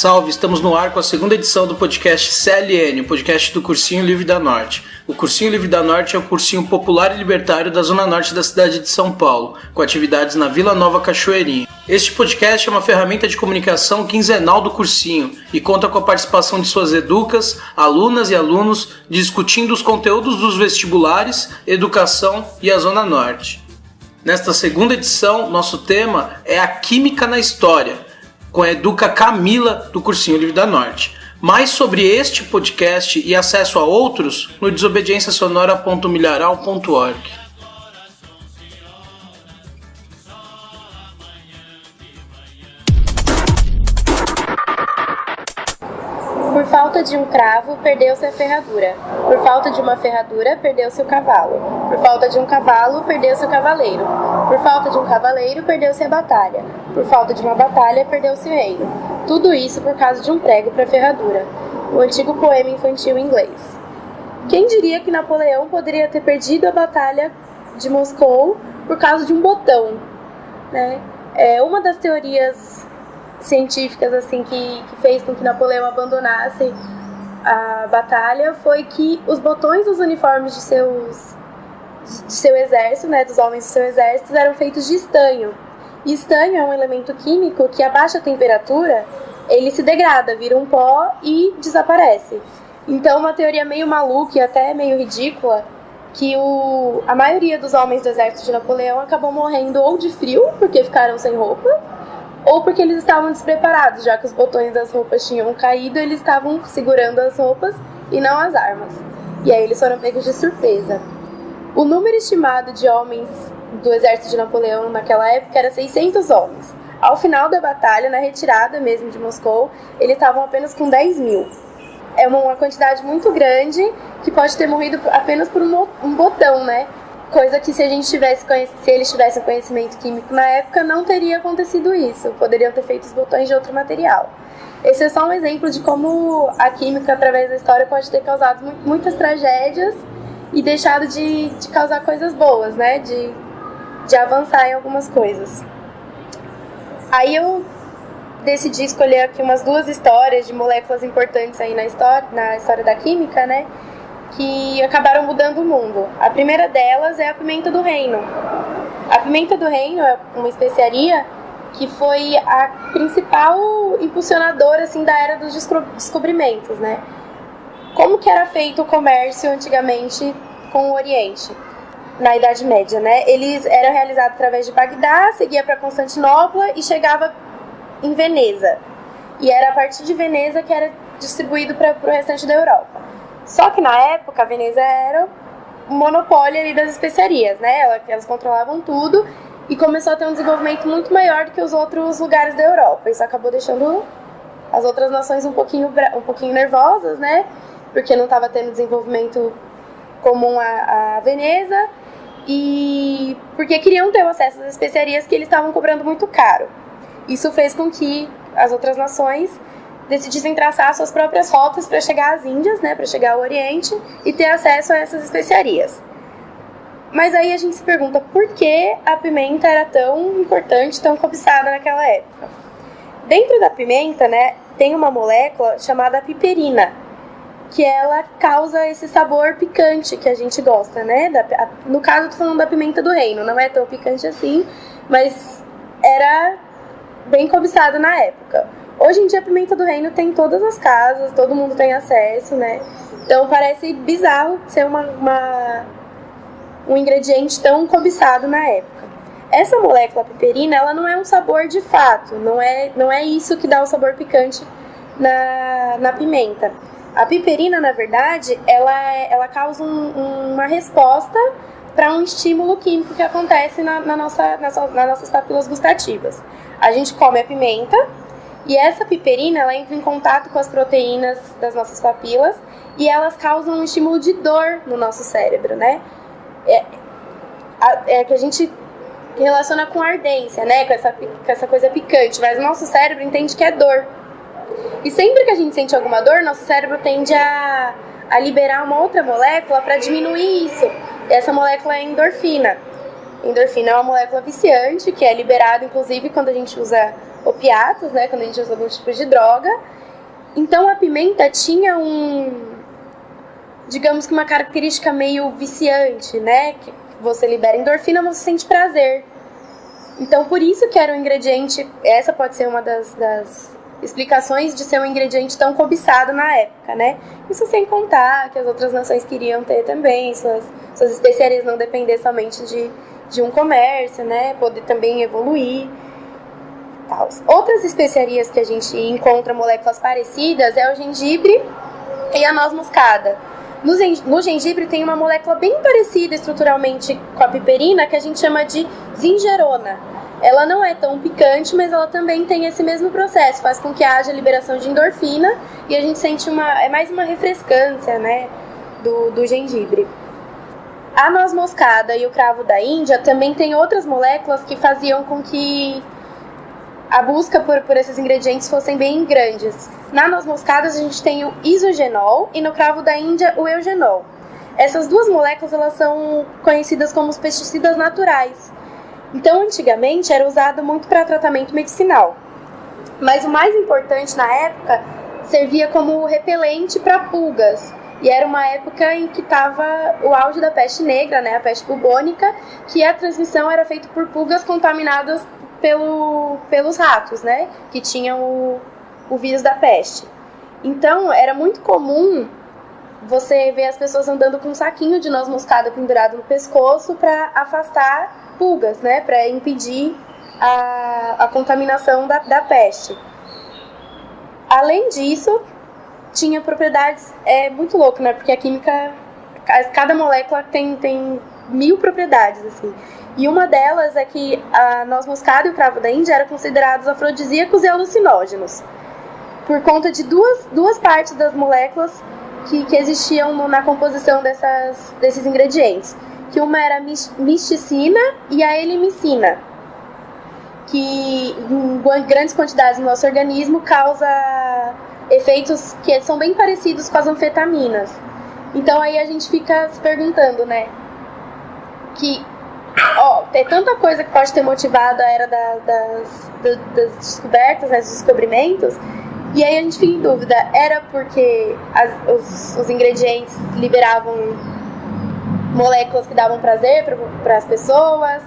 Salve, estamos no ar com a segunda edição do podcast CLN, o podcast do Cursinho Livre da Norte. O Cursinho Livre da Norte é o cursinho popular e libertário da zona norte da cidade de São Paulo, com atividades na Vila Nova Cachoeirinha. Este podcast é uma ferramenta de comunicação quinzenal do cursinho e conta com a participação de suas educas, alunas e alunos, discutindo os conteúdos dos vestibulares, educação e a zona norte. Nesta segunda edição, nosso tema é a Química na História, com a educa Camila do Cursinho Livre da Norte. Mais sobre este podcast e acesso a outros no desobediênciasonora.milharal.org. Por falta de um cravo, perdeu-se a ferradura. Por falta de uma ferradura, perdeu-se o cavalo. Por falta de um cavalo, perdeu-se o cavaleiro. Por falta de um cavaleiro, perdeu-se a batalha. Por falta de uma batalha, perdeu-se o reino. Tudo isso por causa de um prego para ferradura. O antigo poema infantil inglês. Quem diria que Napoleão poderia ter perdido a batalha de Moscou por causa de um botão, né? Uma das teorias científicas assim que fez com que Napoleão abandonasse a batalha foi que os botões dos uniformes de seu exército, né, dos homens do seu exército, eram feitos de estanho. E estanho é um elemento químico que a baixa temperatura ele se degrada, vira um pó e desaparece. Então uma teoria meio maluca e até meio ridícula que a maioria dos homens do exército de Napoleão acabou morrendo ou de frio, porque ficaram sem roupa, ou porque eles estavam despreparados, já que os botões das roupas tinham caído, eles estavam segurando as roupas e não as armas. E aí eles foram pegos de surpresa. O número estimado de homens do exército de Napoleão naquela época era 600 homens. Ao final da batalha, na retirada mesmo de Moscou, eles estavam apenas com 10 mil. É uma quantidade muito grande que pode ter morrido apenas por um botão, né? Coisa que se eles tivessem conhecimento químico na época, não teria acontecido isso. Poderiam ter feito os botões de outro material. Esse é só um exemplo de como a química, através da história, pode ter causado muitas tragédias e deixado de causar coisas boas, né? De avançar em algumas coisas. Aí eu decidi escolher aqui umas duas histórias de moléculas importantes aí na história da química, né? Que acabaram mudando o mundo. A primeira delas é a pimenta do reino. A pimenta do reino é uma especiaria que foi a principal impulsionadora assim, da era dos descobrimentos, né? Como que era feito o comércio antigamente com o Oriente, na Idade Média, né? Eles eram realizados através de Bagdá, seguia para Constantinopla e chegava em Veneza. E era a partir de Veneza que era distribuído para o restante da Europa. Só que na época a Veneza era o monopólio ali das especiarias, né? Elas controlavam tudo e começou a ter um desenvolvimento muito maior do que os outros lugares da Europa. Isso acabou deixando as outras nações um pouquinho nervosas, né? Porque não estava tendo desenvolvimento comum a Veneza e porque queriam ter o acesso às especiarias que eles estavam cobrando muito caro. Isso fez com que as outras nações decidissem traçar suas próprias rotas para chegar às Índias, né, para chegar ao Oriente e ter acesso a essas especiarias. Mas aí a gente se pergunta por que a pimenta era tão importante, tão cobiçada naquela época. Dentro da pimenta, né, tem uma molécula chamada piperina, que ela causa esse sabor picante que a gente gosta, né? No caso, eu tô falando da pimenta do reino, não é tão picante assim, mas era bem cobiçada na época. Hoje em dia a pimenta do reino tem em todas as casas, todo mundo tem acesso, né? Então parece bizarro ser um ingrediente tão cobiçado na época. Essa molécula piperina, ela não é um sabor de fato, não é isso que dá o sabor picante na pimenta. A piperina, na verdade, ela causa uma resposta para um estímulo químico que acontece nas nossas papilas gustativas. A gente come a pimenta, e essa piperina, ela entra em contato com as proteínas das nossas papilas e elas causam um estímulo de dor no nosso cérebro, né? Que a gente relaciona com ardência, né? Com essa coisa picante, mas o nosso cérebro entende que é dor. E sempre que a gente sente alguma dor, nosso cérebro tende a liberar uma outra molécula para diminuir isso. Essa molécula é a endorfina. Endorfina é uma molécula viciante que é liberada, inclusive, quando a gente usa opiatos, né, quando a gente usa algum tipo de droga. Então a pimenta tinha digamos que uma característica meio viciante, né, que você libera endorfina, você sente prazer. Então por isso que era um ingrediente, essa pode ser uma das explicações de ser um ingrediente tão cobiçado na época, né? Isso sem contar que as outras nações queriam ter também suas especiarias, não depender somente de um comércio, né? Poder também evoluir. Tal. Outras especiarias que a gente encontra moléculas parecidas é o gengibre e a noz moscada. No gengibre tem uma molécula bem parecida estruturalmente com a piperina, que a gente chama de zingerona. Ela não é tão picante, mas ela também tem esse mesmo processo, faz com que haja liberação de endorfina e a gente sente é mais uma refrescância, né, do gengibre. A noz moscada e o cravo da Índia também tem outras moléculas que faziam com que a busca por esses ingredientes fossem bem grandes. Na noz moscada a gente tem o isogenol e no cravo da Índia o eugenol. Essas duas moléculas elas são conhecidas como os pesticidas naturais. Então, antigamente, era usado muito para tratamento medicinal. Mas o mais importante na época, servia como repelente para pulgas. E era uma época em que estava o auge da peste negra, né, a peste bubônica, que a transmissão era feita por pulgas contaminadas pelos ratos, né, que tinham o vírus da peste. Então, era muito comum você ver as pessoas andando com um saquinho de noz moscada pendurado no pescoço para afastar pulgas, né, para impedir a contaminação da peste. Além disso, tinha propriedades, muito louco, né, porque a química, cada molécula tem 1000 propriedades, assim. E uma delas é que a noz moscada e o cravo da Índia eram considerados afrodisíacos e alucinógenos, por conta de duas partes das moléculas que existiam na composição desses ingredientes. Que uma era a misticina e a elimicina, que em grandes quantidades no nosso organismo causa efeitos que são bem parecidos com as anfetaminas. Então aí a gente fica se perguntando, né, que tem tanta coisa que pode ter motivado a era das descobertas, né, dos descobrimentos, e aí a gente fica em dúvida, era porque os ingredientes liberavam moléculas que davam prazer para as pessoas,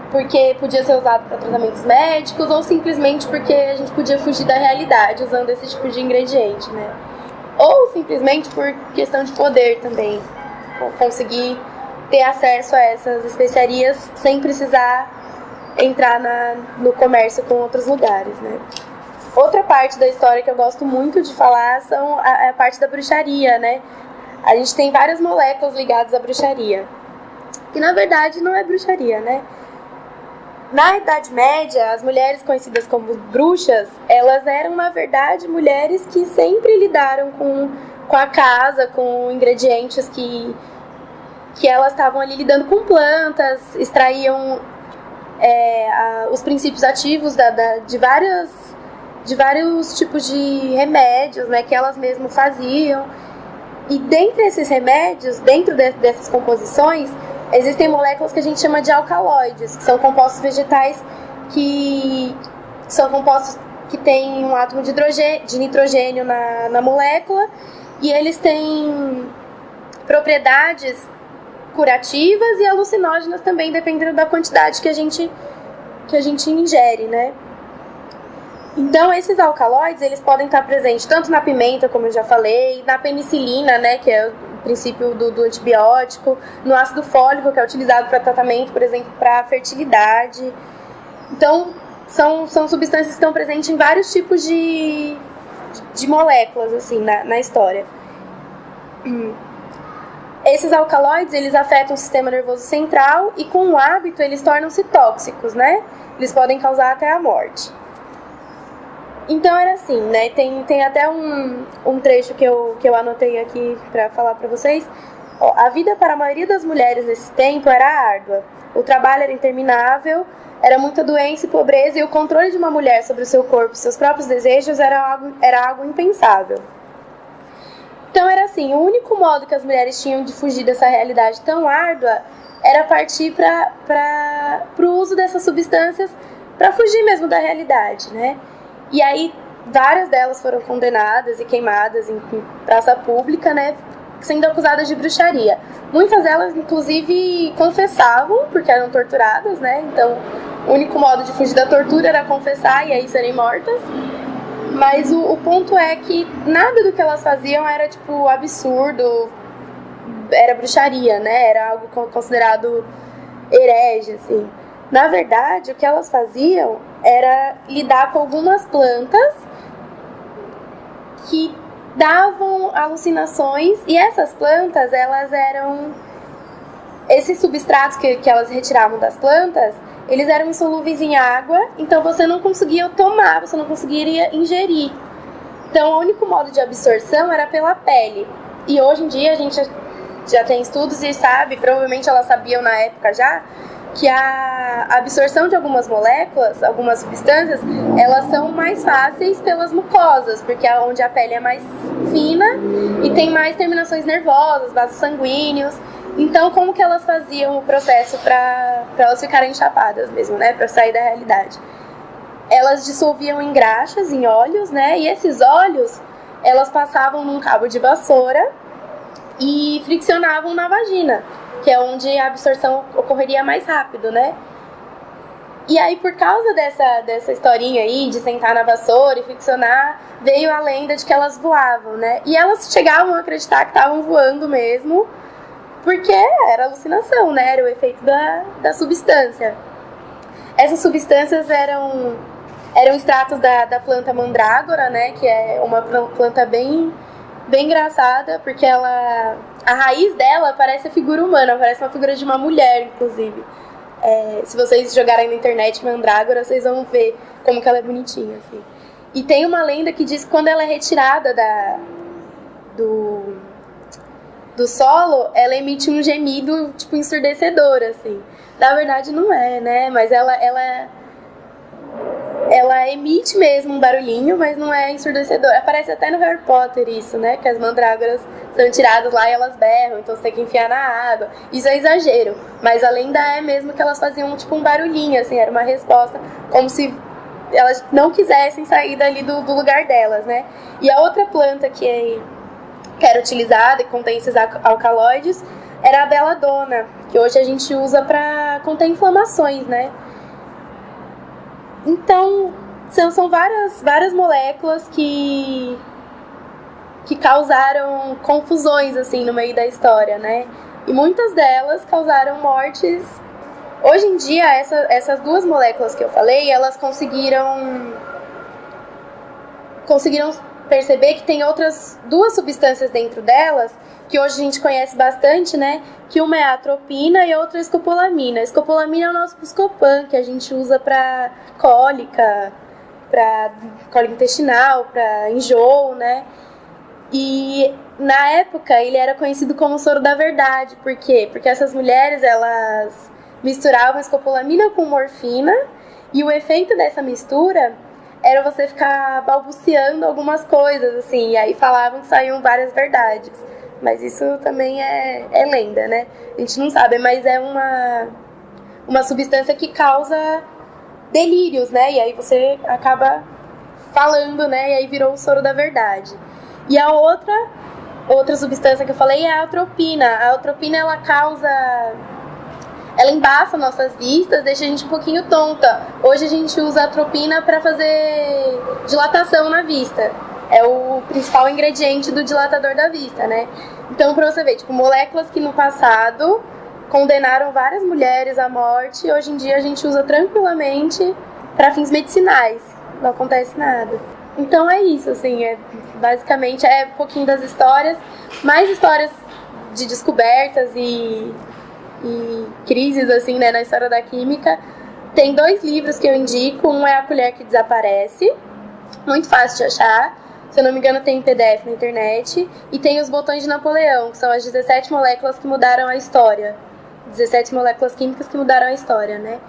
porque podia ser usado para tratamentos médicos, ou simplesmente porque a gente podia fugir da realidade usando esse tipo de ingrediente, né? Ou simplesmente por questão de poder também, conseguir ter acesso a essas especiarias sem precisar entrar no comércio com outros lugares, né? Outra parte da história que eu gosto muito de falar são a parte da bruxaria, né? A gente tem várias moléculas ligadas à bruxaria, que na verdade não é bruxaria, né? Na Idade Média, as mulheres conhecidas como bruxas, elas eram, na verdade, mulheres que sempre lidaram com a casa, com ingredientes que elas estavam ali lidando com plantas, extraíam os princípios ativos de vários tipos de remédios, né, que elas mesmas faziam. E dentre esses remédios, dentro dessas composições, existem moléculas que a gente chama de alcaloides, que são compostos vegetais que são compostos que têm um átomo de nitrogênio na molécula, e eles têm propriedades curativas e alucinógenas também, dependendo da quantidade que a gente ingere, né? Então, esses alcaloides, eles podem estar presentes tanto na pimenta, como eu já falei, na penicilina, né, que é o princípio do antibiótico, no ácido fólico, que é utilizado para tratamento, por exemplo, para fertilidade. Então, são substâncias que estão presentes em vários tipos de moléculas, assim, na história. Esses alcaloides, eles afetam o sistema nervoso central e, com o hábito, eles tornam-se tóxicos, né? Eles podem causar até a morte. Então era assim, né? Tem até um trecho que eu anotei aqui para falar para vocês. A vida para a maioria das mulheres nesse tempo era árdua. O trabalho era interminável, era muita doença e pobreza, e o controle de uma mulher sobre o seu corpo e seus próprios desejos era algo impensável. Então era assim, o único modo que as mulheres tinham de fugir dessa realidade tão árdua era partir para o uso dessas substâncias para fugir mesmo da realidade, né? E aí várias delas foram condenadas e queimadas em praça pública, né, sendo acusadas de bruxaria. Muitas delas, inclusive, confessavam, porque eram torturadas, né? Então, o único modo de fugir da tortura era confessar e aí serem mortas. Mas o ponto é que nada do que elas faziam era, tipo, absurdo, era bruxaria, né? Era algo considerado herege, assim. Na verdade, o que elas faziam era lidar com algumas plantas que davam alucinações, e essas plantas, elas eram... Esses substratos que elas retiravam das plantas, eles eram insolúveis em água, então você não conseguia tomar, você não conseguiria ingerir. Então, o único modo de absorção era pela pele. E hoje em dia, a gente já tem estudos e sabe, provavelmente elas sabiam na época já, que a absorção de algumas moléculas, algumas substâncias, elas são mais fáceis pelas mucosas, porque é onde a pele é mais fina e tem mais terminações nervosas, vasos sanguíneos. Então, como que elas faziam o processo para elas ficarem chapadas mesmo, né, para sair da realidade? Elas dissolviam em graxas, em óleos, né, e esses óleos, elas passavam num cabo de vassoura e friccionavam na vagina, que é onde a absorção ocorreria mais rápido, né? E aí, por causa dessa historinha aí, de sentar na vassoura e friccionar, veio a lenda de que elas voavam, né? E elas chegavam a acreditar que estavam voando mesmo, porque era alucinação, né? Era o efeito da substância. Essas substâncias eram extratos da planta mandrágora, né? Que é uma planta bem engraçada, porque a raiz dela parece a figura humana, parece uma figura de uma mulher, inclusive. Se vocês jogarem na internet mandrágora, vocês vão ver como que ela é bonitinha, assim. E tem uma lenda que diz que quando ela é retirada do solo, ela emite um gemido, tipo, ensurdecedor, assim. Na verdade, não é, né? Mas ela emite mesmo um barulhinho, mas não é ensurdecedor. Aparece até no Harry Potter isso, né? Que as mandrágoras são tiradas lá e elas berram, então você tem que enfiar na água. Isso é exagero. Mas a lenda é mesmo que elas faziam tipo um barulhinho, assim, era uma resposta, como se elas não quisessem sair dali do lugar delas, né? E a outra planta que era utilizada e contém esses alcaloides era a beladona, que hoje a gente usa para conter inflamações, né? Então, são várias moléculas que causaram confusões, assim, no meio da história, né? E muitas delas causaram mortes. Hoje em dia, essas duas moléculas que eu falei, elas conseguiram perceber que tem outras duas substâncias dentro delas, que hoje a gente conhece bastante, né? Que uma é a atropina e a outra é a escopolamina. A escopolamina é o nosso Buscopan, que a gente usa para cólica intestinal, para enjoo, né? E na época ele era conhecido como soro da verdade. Por quê? Porque essas mulheres, elas misturavam escopolamina com morfina, e o efeito dessa mistura era você ficar balbuciando algumas coisas, assim, e aí falavam que saíam várias verdades. Mas isso também é lenda, né? A gente não sabe, mas é uma substância que causa delírios, né? E aí você acaba falando, né? E aí virou o soro da verdade. E a outra substância que eu falei é a atropina. A atropina, ela embaça nossas vistas, deixa a gente um pouquinho tonta. Hoje a gente usa a atropina para fazer dilatação na vista. É o principal ingrediente do dilatador da vista, né? Então, pra você ver, tipo, moléculas que no passado condenaram várias mulheres à morte, hoje em dia a gente usa tranquilamente para fins medicinais. Não acontece nada. Então é isso, assim, basicamente é um pouquinho das histórias, mais histórias de descobertas e crises, assim, né, na história da química. Tem 2 livros que eu indico, um é A Colher que Desaparece, muito fácil de achar, se eu não me engano tem em PDF na internet, e tem Os Botões de Napoleão, que são as 17 moléculas que mudaram a história, 17 moléculas químicas que mudaram a história, né.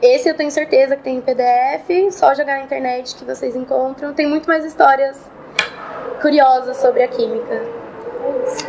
Esse eu tenho certeza que tem em PDF, só jogar na internet que vocês encontram. Tem muito mais histórias curiosas sobre a química. É isso.